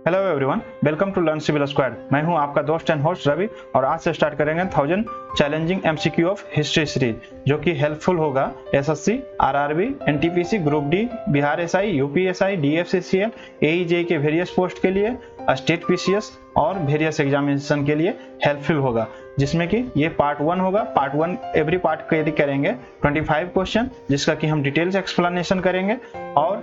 Hello everyone, welcome to learn civil squad. मैं हूं आपका दोस्त एंड होस्ट रवि और आज से स्टार्ट करेंगे 1000 challenging MCQ of history series, जो कि हेल्पफुल होगा SSC, RRB, NTPC, group D, Bihar SI, UPSI, DFCCL, एईजेई के वेरियस पोस्ट के लिए, स्टेट पीसीएस और वेरियस एग्जामिनेशन के लिए हेल्पफुल होगा। जिसमें कि ये पार्ट 1 होगा। पार्ट 1 एवरी पार्ट कैरी करेंगे 25 क्वेश्चन, जिसका कि हम डिटेल्स एक्सप्लेनेशन करेंगे। और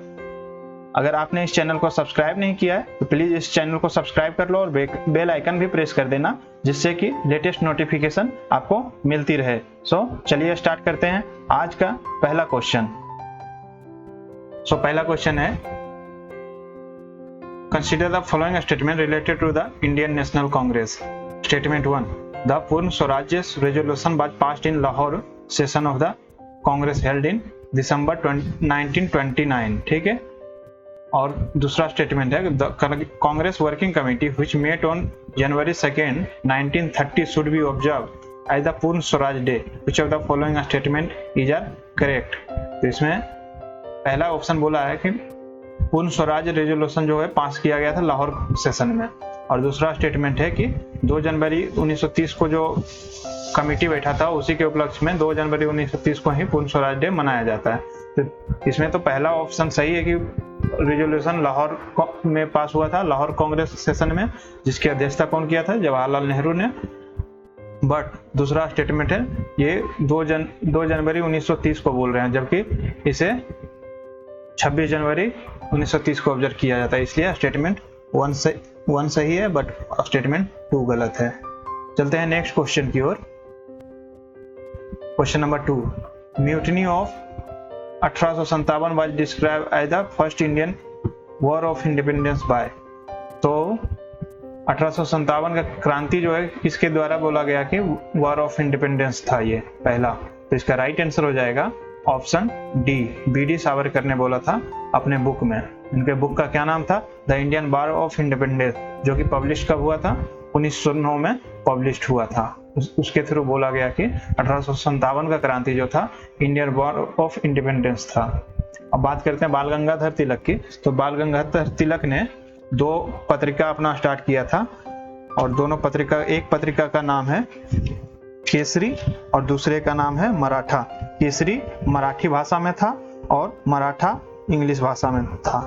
अगर आपने इस चैनल को सब्सक्राइब नहीं किया है तो प्लीज इस चैनल को सब्सक्राइब कर लो और बेल आइकन भी प्रेस कर देना, जिससे कि लेटेस्ट नोटिफिकेशन आपको मिलती रहे। चलिए स्टार्ट करते हैं आज का पहला क्वेश्चन। पहला क्वेश्चन है, consider the following statement related to the Indian National Congress. Statement 1, the Purna Swarajya resolution was passed in Lahore session of the Congress held in December 1929। ठीक है। और दूसरा स्टेटमेंट है, the Congress working committee which met on January 2, 1930 should be observe as the Purna Swaraj day. Which of the following statement is are correct. तो इसमें पहला option बोला है कि पूर्ण स्वराज रेजोल्यूशन जो है पास किया गया था लाहौर सेशन में। और दूसरा स्टेटमेंट है कि 2 जनवरी 1930 को जो कमेटी बैठा था उसी के उपलक्ष्य में 2 जनवरी 1930 को ही पूर्ण स्वराज डे मनाया जाता है। तो इसमें तो पहला ऑप्शन सही है कि रेजोल्यूशन लाहौर में पास हुआ था, लाहौर कांग्रेस सेशन में, जिसकी अध्यक्षता कौन किया था? जवाहरलाल नेहरू ने। बट दूसरा स्टेटमेंट है ये 2 जनवरी 1930 को बोल रहे हैं, जबकि इसे 26 जनवरी 1930 को ऑब्जर्व किया जाता है। इसलिए स्टेटमेंट 1 सही है, बट स्टेटमेंट 2 गलत है। चलते हैं नेक्स्ट क्वेश्चन की ओर। Question number 2, mutiny of 1857 was described as the first Indian War of Independence by। तो 1857 का क्रांति जो है किसके द्वारा बोला गया कि वॉर ऑफ इंडिपेंडेंस था ये पहला। तो इसका राइट आंसर हो जाएगा ऑप्शन डी, बीडी सावरकर ने बोला था अपने बुक में। इनके बुक का क्या नाम था? The Indian war of independence, जो कि पब्लिश कब हुआ था? 1909 में पब्लिश हुआ था। उसके थ्रू बोला गया कि 1857 का क्रांति जो था इंडियन वॉर ऑफ इंडिपेंडेंस था। अब बात करते हैं बाल गंगाधर तिलक की। तो बाल गंगाधर तिलक ने 2 पत्रिका अपना स्टार्ट किया था, और दोनों पत्रिका, एक पत्रिका का नाम है केसरी और दूसरे का नाम है मराठा। केसरी मराठी भाषा में था और मराठा इंग्लिश भाषा में था।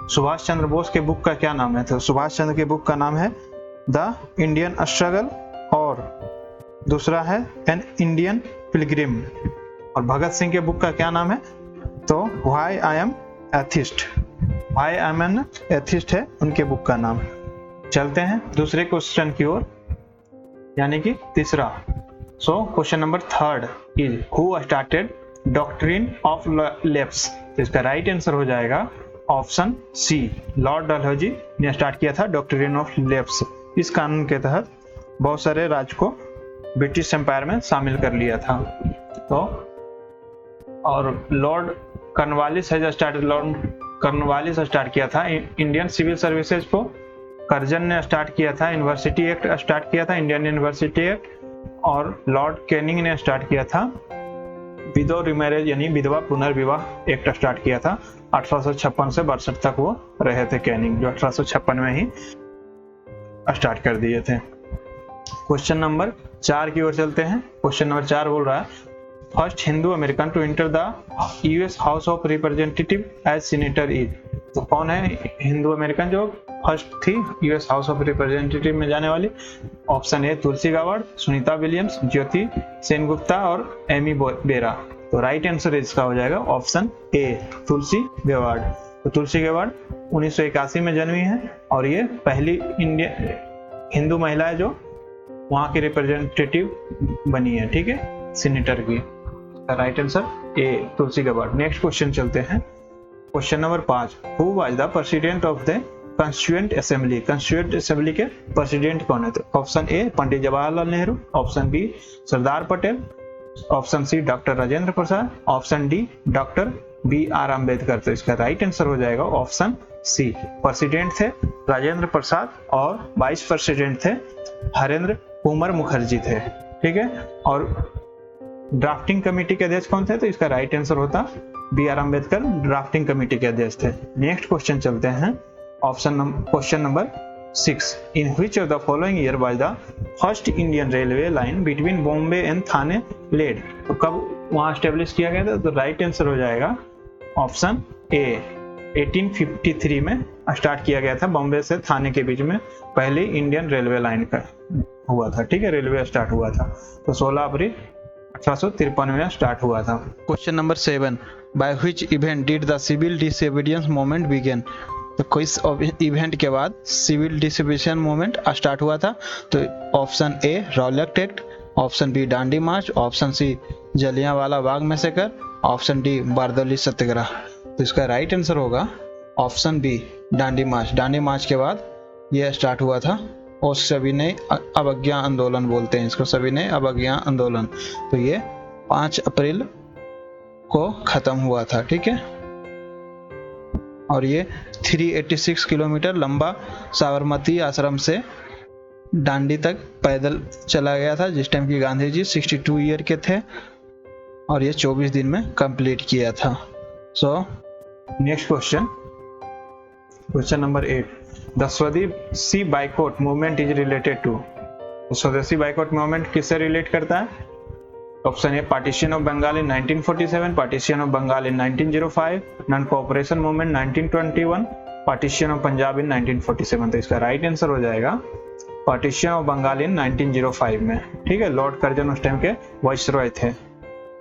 सुभाष चंद्र बोस के बुक का क्या नाम है? तो सुभाष चंद्र के बुक का नाम है द इंडियन स्ट्रगल, और दूसरा है एन इंडियन पिलग्रिम। और भगत सिंह के बुक का क्या नाम है? तो why I am atheist, why I am an atheist है उनके बुक का नाम। चलते हैं दूसरे क्वेश्चन की ओर, यानी कि तीसरा। Question number 3 is who started doctrine of lapse. तो इसका राइट आंसर हो जाएगा ऑप्शन सी, लॉर्ड डलहौजी ने स्टार्ट किया था डॉक्ट्रिन ऑफ लेफ्ट्स। इस कानून के तहत बहुत सारे राज्य को ब्रिटिश एम्पायर में शामिल कर लिया था। तो और Lord Cornwallis has started, Lord Cornwallis start किया था इंडियन सिविल सर्विसेज को। कर्जन ने स्टार्ट किया था यूनिवर्सिटी एक्ट, स्टार्ट किया था इंडियन यूनिवर्सिटी एक्ट। और लॉर्ड कैनिंग ने स्टार्ट किया था विडो रिमैरेज, यानी विधवा पुनर्विवाह एक्ट स्टार्ट किया था। 1856 से 62 तक वो रहे थे कैनिंग, जो 1856 में ही स्टार्ट कर दिए थे। क्वेश्चन नंबर 4 की ओर चलते हैं। क्वेश्चन नंबर 4 बोल रहा है, first Hindu American to enter the US House of Representative as senator is. तो कौन है हिंदू अमेरिकन जो फर्स्ट थी यूएस हाउस ऑफ रिप्रेजेंटेटिव में जाने वाली? Option A Tulsi Gabbard, Sunita Williams, Jyoti Sengupta और एमी बेरा। तो राइट आंसर इसका हो जाएगा ऑप्शन ए, तुलसी गाबार्ड। तो तुलसी गाबार्ड 1981 में जन्मी है, और ये पहली इंडियन हिंदू महिला है जो वहां की रिप्रेजेंटेटिव बनी है। ठीक है, सीनेटर की। Right answer A, Tulsi Gabbard. Next question चलते हैं। Question number 5, who was the president of the constituent assembly. Constituent assembly के प्रेसिडेंट कौन है? तो option A Pandit Jawaharlal Nehru, option B Sardar Patel, option C doctor Rajendra Prasad, option D doctor BR Ambedkar. तो इसका right answer हो जाएगा ऑप्शन सी। प्रेसिडेंट थे राजेंद्र प्रसाद और वाइस प्रेसिडेंट थे हरेंद्र कुमार मुखर्जी थे। ठीक है। और ड्राफ्टिंग कमेटी के अध्यक्ष कौन थे? तो इसका राइट आंसर होता BR अम्बेडकर ड्राफ्टिंग कमेटी के अध्यक्ष थे। नेक्स्ट क्वेश्चन चलते हैं। Question number 6, in which of the following year was the first Indian railway line between Bombay and Thane laid? तो कब वहां स्टेब्लिश किया गया था? तो राइट आंसर हो जाएगा ऑप्शन ए, 1853 में स्टार्ट किया गया था। बॉम्बे से थाने के बीच में पहली इंडियन रेलवे लाइन का हुआ था, ठीक है, रेलवे स्टार्ट हुआ था। तो 16 अप्रैल 1853 में स्टार्ट हुआ था। Question number 7, by which event did the civil disobedience movement begin? तो किस इवेंट के बाद सिविल डिसोबीडियंस मूवमेंट स्टार्ट हुआ था? तो option A Rowlatt Act, option B Dandi march, option C Jallianwala Bagh massacre, option D Bardoli Satyagraha. तो इसका राइट आंसर होगा option B Dandi march. Dandi march के बाद यह स्टार्ट हुआ था और सविनय अवज्ञा आंदोलन बोलते हैं इसको, सविनय अवज्ञा आंदोलन। तो ये 5 अप्रैल को खत्म हुआ था, ठीक है। और ये 386 किलोमीटर लंबा साबरमती आश्रम से दांडी तक पैदल चला गया था, जिस टाइम की गांधी जी 62 ईयर के थे और ये 24 दिन में कंप्लीट किया था। So next question number 8, the Swadeshi boycott movement is related to? Swadeshi boycott movement किससे रिलेट करता है? Option A partition of Bengal in 1947, partition of Bengal in 1905, non cooperation movement 1921, partition of Punjab in 1947। तो इसका राइट आंसर हो जाएगा पार्टीशन ऑफ बंगाल इन 1905 में, ठीक है। लॉर्ड कर्जन उस टाइम के वाइसरॉय थे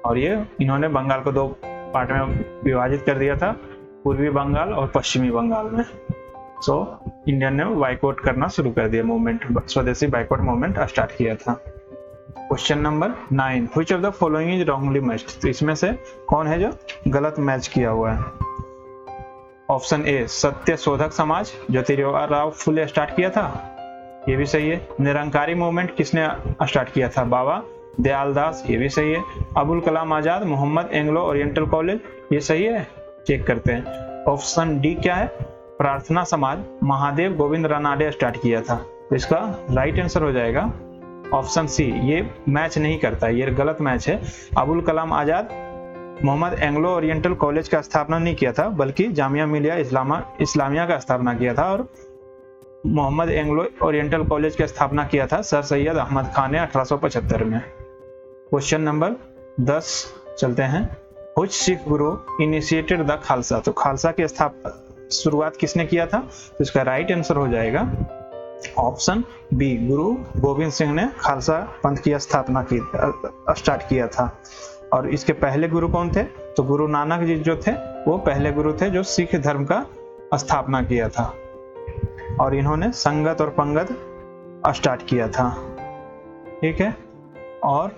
और ये इन्होंने बंगाल को 2 पार्ट में विभाजित कर दिया था, पूर्वी बंगाल और पश्चिमी बंगाल में। सो इंडियन ने बाइकआउट करना शुरू कर दिया, मूवमेंट, स्वदेशी बाइकआउट मूवमेंट स्टार्ट किया था। Question number 9, which of the following is wrongly matched? तो इसमें से कौन है जो गलत मैच किया हुआ है? ऑप्शन ए सत्य शोधक समाज, ज्योतिराव फुले स्टार्ट किया था, ये भी सही है। निरंकारी मूवमेंट किसने स्टार्ट किया था? बाबा दयाल दास, ये भी सही है। Abul Kalam Azad, Mohammad Anglo oriental college, ये सही है, चेक करते हैं। ऑप्शन डी क्या है? प्रार्थना समाज, महादेव गोविंद रानाडे स्टार्ट किया था। तो इसका राइट आंसर हो जाएगा ऑप्शन सी, ये मैच नहीं करता, ये गलत मैच है। Abul Kalam Azad Mohammad Anglo oriental college का स्थापना नहीं किया था, बल्कि जामिया मिलिया इस्लामिया का स्थापना किया था और मोहम्मद एंग्लो ओरिएंटल कॉलेज की स्थापना किया था सर सैयद अहमद खान ने 1875 में। क्वेश्चन नंबर 10 चलते हैं, which Sikh Guru initiated the Khalsa? तो खालसा की शुरुआत किसने किया था? तो इसका राइट आंसर हो जाएगा ऑप्शन बी, गुरु गोविंद सिंह ने खालसा पंथ की स्थापना की, स्टार्ट किया था। और इसके पहले गुरु कौन थे? तो गुरु नानक जी जो थे वो पहले गुरु थे जो सिख धर्म का स्थापना किया था और इन्होंने संगत और पंगत स्टार्ट किया था, ठीक है। और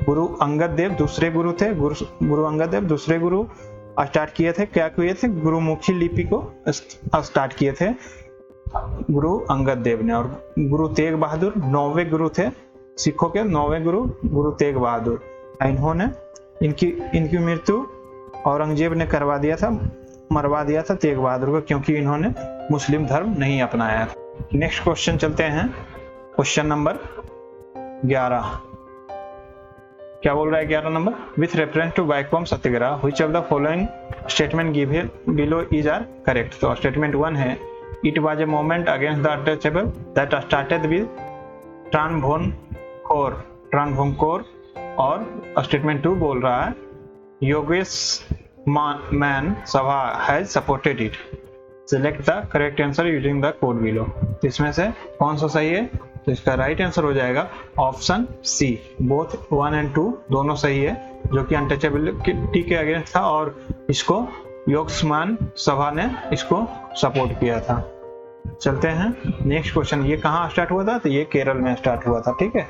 गुरु अंगद देव दूसरे गुरु थे, गुरु अंगद देव दूसरे गुरु स्टार्ट किए थे, क्या किए थे? गुरुमुखी लिपि को स्टार्ट किए थे गुरु अंगद देव ने। और गुरु तेग बहादुर 9वें गुरु थे, सिखों के 9वें गुरु तेग बहादुर। इन्होंने इनकी मृत्यु औरंगजेब ने मरवा दिया था तेग बहादुर को, क्योंकि इन्होंने मुस्लिम धर्म नहीं अपनाया था। नेक्स्ट क्वेश्चन चलते हैं, क्वेश्चन नंबर 11। क्या बोल रहा है 11 number? With reference to Vaikom Satyagraha which of the following statement given below is are correct? तो स्टेटमेंट 1 है, it was a movement against the untouchable that started with Travancore. और स्टेटमेंट 2 बोल रहा है, Yogakshema Sabha has supported it, select the correct answer using the code below. तो इसमें से कौन सा सही है? तो इसका राइट आंसर हो जाएगा ऑप्शन सी, बोथ 1 और 2 दोनों सही है, जो कि अनटचेबिलिटी के अगेंस्ट था और इसको योगस्मान सभा ने इसको सपोर्ट किया था। चलते हैं नेक्स्ट क्वेश्चन, ये कहाँ स्टार्ट हुआ था? तो ये केरल में स्टार्ट हुआ था, ठीक है,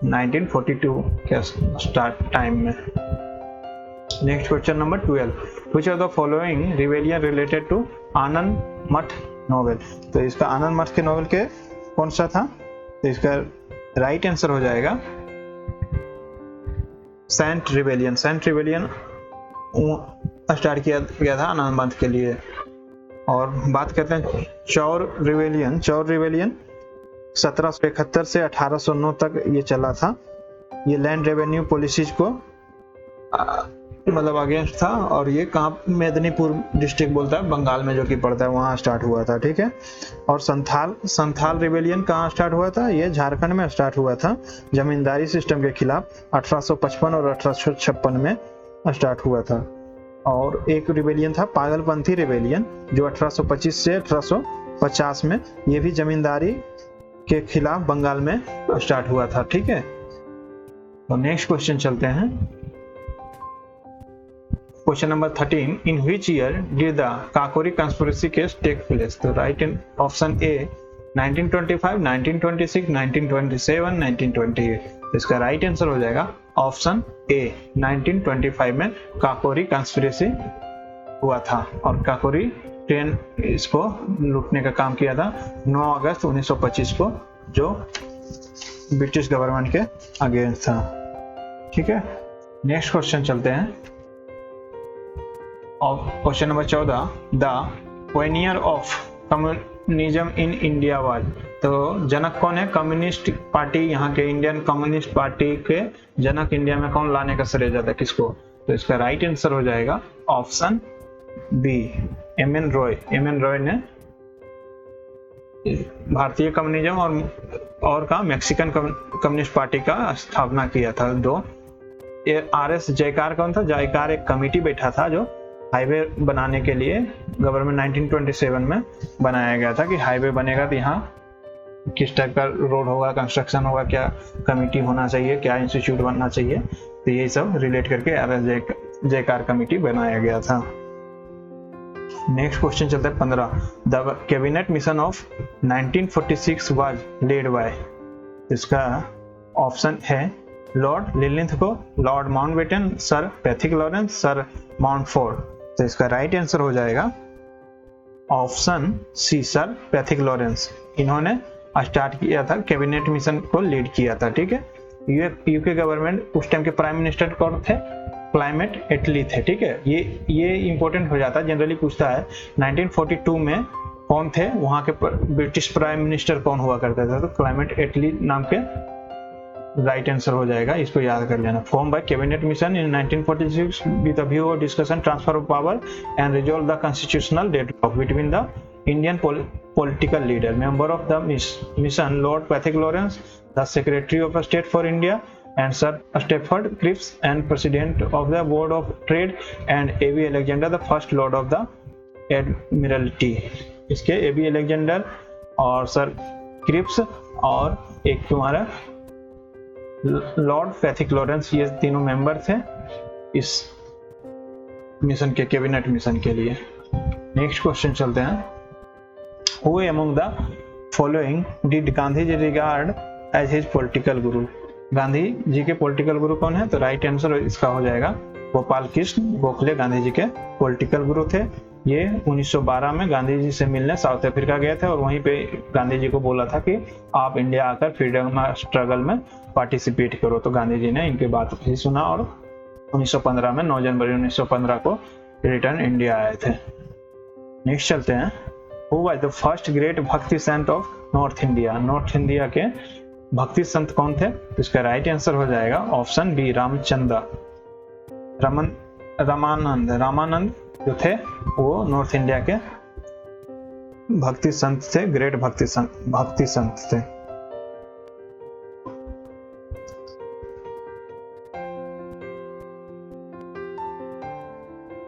1942 के स्टार्ट टाइम में। Next question number 12, which of the following rebellion related to Anand Math novel? तो इसका आनंद मठ के नोवेल के कौन सा था? तो इसका राइट आंसर हो जाएगा salt rebellion. Salt rebellion start किया गया था आनंद मठ के लिए। और बात करते हैं चौर रिबेलियन। चौर रिबेलियन 1771 से 1809 तक ये चला था। ये लैंड रेवेन्यू पॉलिसीज को मतलब अगेंस्ट था, और ये कहाँ, मेदिनीपुर डिस्ट्रिक्ट बोलता है बंगाल में जो कि पड़ता है, वहाँ स्टार्ट हुआ था, ठीक है। और संथाल रिवेलियन कहाँ स्टार्ट हुआ था, ये झारखंड में स्टार्ट हुआ था, जमींदारी सिस्टम के खिलाफ 1855 और 1856 में स्टार्ट हुआ था। और एक रिवेलियन था पागलपंथी रिवेलियन, जो 1825 से 1850 में, ये भी जमींदारी के खिलाफ बंगाल में स्टार्ट हुआ था, ठीक है। तो नेक्स्ट क्वेश्चन चलते हैं। Question number 13, in which year did the Kakori conspiracy case take place? तो राइट इन ऑप्शन ए 1925, 1926, 1927, 1928। इसका राइट आंसर हो जाएगा ऑप्शन ए 1925 में काकोरी कंस्पिरेसी हुआ था, और काकोरी ट्रेन इसको लूटने का काम किया था 9 अगस्त 1925 को, जो ब्रिटिश गवर्नमेंट के अगेंस्ट था, ठीक है। नेक्स्ट क्वेश्चन चलते हैं। Question number 14, the Pioneer of communism in India was? तो जनक कौन है कम्युनिस्ट पार्टी, यहाँ के इंडियन कम्युनिस्ट पार्टी के जनक इंडिया में कौन लाने का श्रेय जाता है, किसको? तो इसका राइट आंसर हो जाएगा option B MN. Roy. MN. Roy ने भारतीय कम्युनिज्म और का मैक्सिकन कम्युनिस्ट पार्टी का स्थापना किया था। दो आर.एस. जयकार कौन था? जयकार एक कमेटी बैठा था जो हाईवे बनाने के लिए गवर्नमेंट 1927 में बनाया गया था कि हाईवे बनेगा तो यहाँ किस टाइप का रोड होगा, कंस्ट्रक्शन होगा, क्या कमेटी होना चाहिए, क्या इंस्टीट्यूट बनना चाहिए, तो ये सब रिलेट करके आर.एस. जयकार कमेटी बनाया गया था। नेक्स्ट क्वेश्चन चलता है 15, the cabinet mission of 1946 was led by? इसका ऑप्शन है Lord Linlithgow, Lord Mountbatten, Sir Pethick Lawrence, Sir Montford. तो इसका राइट आंसर हो जाएगा option C Sir Pethick Lawrence. इन्होंने स्टार्ट किया था, कैबिनेट मिशन को लीड किया था, ठीक है। यूके गवर्नमेंट उस टाइम के प्राइम मिनिस्टर कौन थे? क्लाइमेट एटली थे, ठीक है। ये इंपॉर्टेंट हो जाता है, जनरली पूछता है 1942 में कौन थे वहां के ब्रिटिश प्राइम मिनिस्टर कौन हुआ करते थे, तो क्लाइमेट एटली नाम के राइट आंसर हो जाएगा, इसको याद कर लेना। Form by cabinet mission in 1946 with a view of discussion transfer of power and resolve the constitutional deadlock between the Indian political leader. Member of the mission Lord Patrick Lawrence, the Secretary of State for India, and Sir Stafford Cripps, and President of the Board of Trade, and A.B. Alexander, the First Lord of the Admiralty. इसके A.B. Alexander और sir Cripps और एक तुम्हारा Lord Pethick Lawrence, ये तीनों member थे इस mission के, कैबिनेट मिशन के लिए। नेक्स्ट क्वेश्चन चलते हैं। Who among the following did Gandhi regard as his political guru? Gandhi ji के पॉलिटिकल गुरु कौन है? तो राइट आंसर इसका हो जाएगा गोपाल कृष्ण गोखले गांधी जी के पॉलिटिकल गुरु थे। ये 1912 में गांधी जी से मिलने साउथ अफ्रीका गए थे और वहीं पे गांधी जी को बोला था कि आप इंडिया आकर फ्रीडम स्ट्रगल में पार्टिसिपेट करो, तो गांधी जी ने इनकी बात ही सुना और 1915 में 9 जनवरी 1915 को रिटर्न इंडिया आए थे। नेक्स्ट चलते हैं। Who was the first great भक्ति संत of north India? North India के भक्ति संत कौन थे? इसका राइट आंसर हो जाएगा ऑप्शन बी रामचंद्र। रामानंद जो थे वो नॉर्थ इंडिया के भक्ति संत थे, ग्रेट भक्ति संत थे।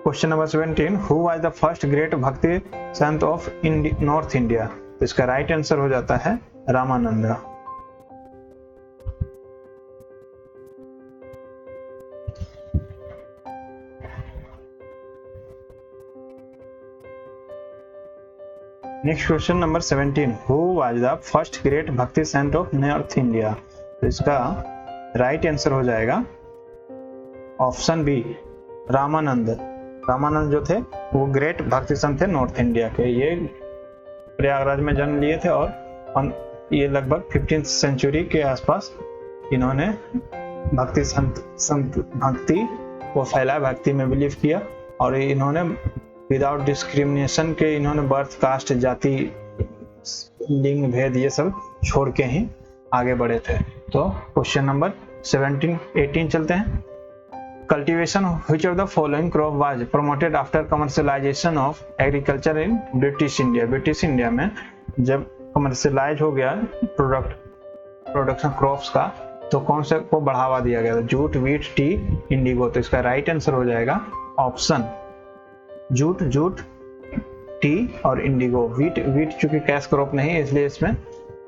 Question number 17, who was the first great भक्ति संत ऑफ नॉर्थ इंडिया? तो इसका राइट आंसर हो जाता है Ramanand. Next question number 17, who was the first great भक्ति संत ऑफ नॉर्थ इंडिया? तो इसका राइट आंसर हो जाएगा ऑप्शन बी रामानंद। रामानंद जो थे वो ग्रेट भक्ति संत थे नॉर्थ इंडिया के। ये प्रयागराज में जन्म लिए थे और ये लगभग 15th सेंचुरी के आसपास इन्होंने भक्ति भक्ति को फैलाया, भक्ति में बिलीव किया और इन्होंने विदाउट डिस्क्रिमिनेशन के इन्होंने बर्थ, कास्ट, जाति, लिंग भेद ये सब छोड़ के ही आगे बढ़े थे। तो क्वेश्चन नंबर 18 चलते हैं। cultivation of which of the following crop was promoted after commercialization of agriculture in British India? British India में जब कमर्शियलाइज हो गया प्रोडक्शन क्रॉप्स का तो कौन से को बढ़ावा दिया गया था? Jute, wheat, T, Indigo. तो इसका राइट आंसर हो जाएगा ऑप्शन जूट, टी और इंडिगो। वीट चूंकि कैश क्रॉप नहीं है इसलिए इसमें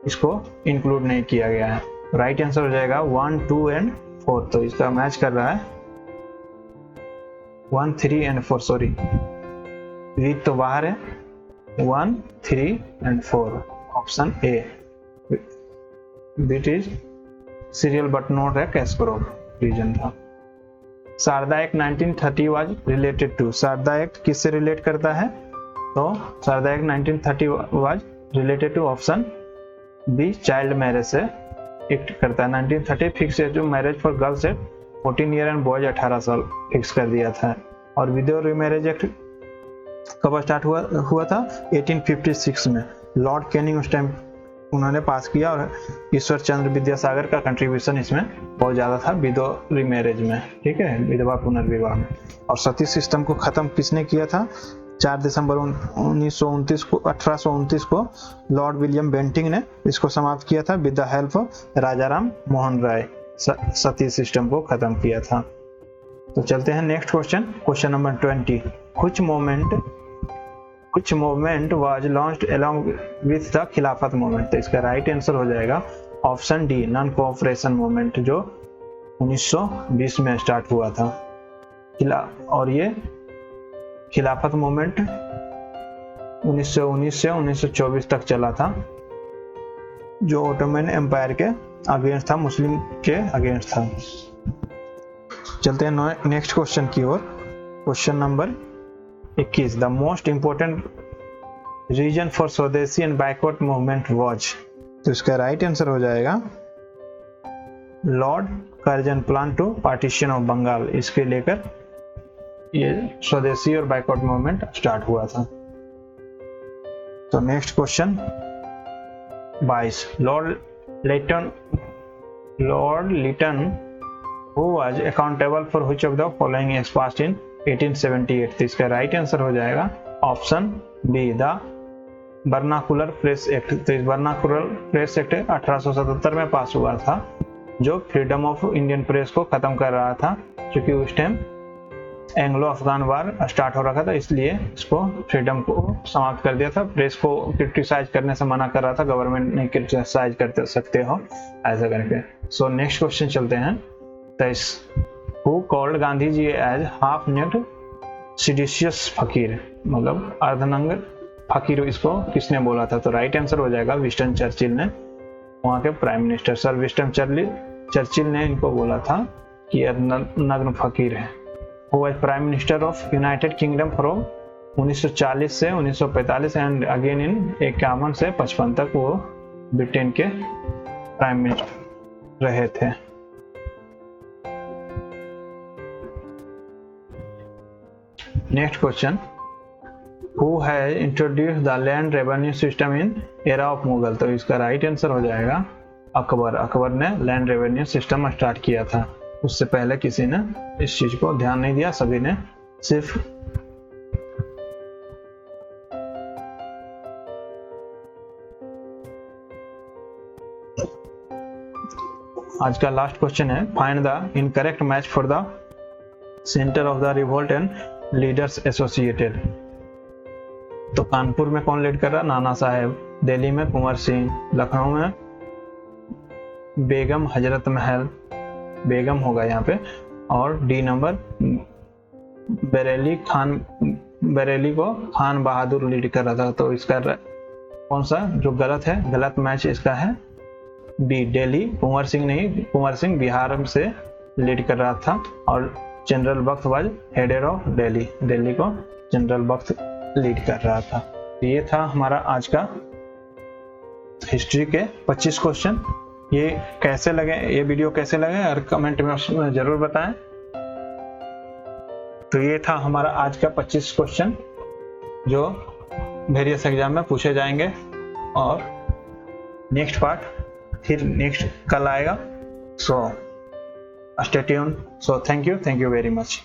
इसको इंक्लूड नहीं किया गया है। राइट आंसर हो जाएगा 1, 2 एंड 4। तो इसका मैच कर रहा है 1, 3 एंड 4। सॉरी, वीट तो बाहर है। 1, 3 and 4 option A. Wheat is cereal but not a cash crop reason था। Sharda act 1930 was related to. Sharda act किससे रिलेट करता है? तो Sharda act 1930 was related to option B child marriage से एक्ट करता है। 1930 fix age marriage for girls at 14 year and boys 18 साल fix कर दिया था। और विडो रीमैरिज एक्ट कब स्टार्ट हुआ था? 1856 में। लॉर्ड कैनिंग उस टाइम उन्होंने पास किया और ईश्वर चंद्र विद्यासागर का कंट्रीब्यूशन इसमें बहुत ज़्यादा था विडो रीमैरिज में, ठीक है, विधवा पुनर्विवाह में। और सती सिस्टम को ख़त्म किसने किया था? 4 दिसंबर 1829 को लॉर्ड विलियम बेंटिंग ने इसको समाप्त किया था with the help of Rajaram Mohan Roy. Sati system को खत्म किया था। तो चलते हैं next question number 20। which movement was launched along with the Khilafat movement? तो इसका राइट आंसर हो जाएगा option D non cooperation movement, जो 1920 में स्टार्ट हुआ था। और ये खिलाफत मूवमेंट 1919 से 1924 तक चला था, जो ओटोमन एम्पायर के अगेंस्ट था, मुस्लिम के अगेंस्ट था। चलते हैं नेक्स्ट क्वेश्चन की ओर। Question number 21। The most important reason for Swadeshi and backward movement was. तो इसका राइट आंसर हो जाएगा Lord Curzon plan to partition of Bengal. इसके लेकर ये स्वदेशी और बैकवर्ड मूवमेंट स्टार्ट हुआ था। तो next question 22। Lord Lytton who was accountable for which of the following acts passed in 1878? तो इसका राइट आंसर हो जाएगा option be the vernacular press act. तो इस वर्नाकुलर प्रेस एक्ट 1877 में पास हुआ था, जो फ्रीडम ऑफ इंडियन प्रेस को खत्म कर रहा था, क्योंकि उस टाइम एंग्लो अफगान वार स्टार्ट हो रखा था, इसलिए इसको फ्रीडम को समाप्त कर दिया था। प्रेस को क्रिटिसाइज करने से मना कर रहा था, गवर्नमेंट नहीं क्रिटिसाइज कर सकते हो ऐसा करके। सो नेक्स्ट क्वेश्चन चलते हैं 23। Who called Gandhi ji as half naked seditious फकीर? मतलब अर्धनंग फकीर इसको किसने बोला था? तो राइट आंसर हो जाएगा विंस्टन चर्चिल ने, वहाँ के prime minister sir Winston Churchill ने इनको बोला था कि नग्न फकीर है। वो was prime minister of United kingdom from 1940 से 1945 एंड अगेन इन 51 से 55 तक वो ब्रिटेन के प्राइम मिनिस्टर रहे थे। Next question who has introduced the land revenue system in era of Mughal? तो इसका राइट आंसर हो जाएगा अकबर ने लैंड रेवेन्यू सिस्टम स्टार्ट किया था। उससे पहले किसी ने इस चीज को ध्यान नहीं दिया, सभी ने सिर्फ आज का लास्ट क्वेश्चन है find the incorrect match for the centre of the revolt and leaders associated. तो कानपुर में कौन लीड कर रहा? नाना साहेब। दिल्ली में कुंवर सिंह। लखनऊ में बेगम हजरत महल, बेगम होगा यहाँ पे। और डी नंबर बरेली को खान बहादुर लीड कर रहा था। तो इसका कौन सा जो गलत है? गलत मैच इसका है बी दिल्ली। कुंवर सिंह नहीं, कुंवर सिंह बिहार से लीड कर रहा था और general Bakht was header of Delhi. Delhi को जनरल बख्त लीड कर रहा था। तो ये था हमारा आज का हिस्ट्री के 25 क्वेश्चन। ये कैसे लगे, ये वीडियो कैसे लगे और कमेंट में जरूर बताएं। तो ये था हमारा आज का 25 क्वेश्चन जो वेरियस एग्जाम में पूछे जाएंगे। और नेक्स्ट पार्ट फिर नेक्स्ट कल आएगा। सो Stay tuned. So thank you very much.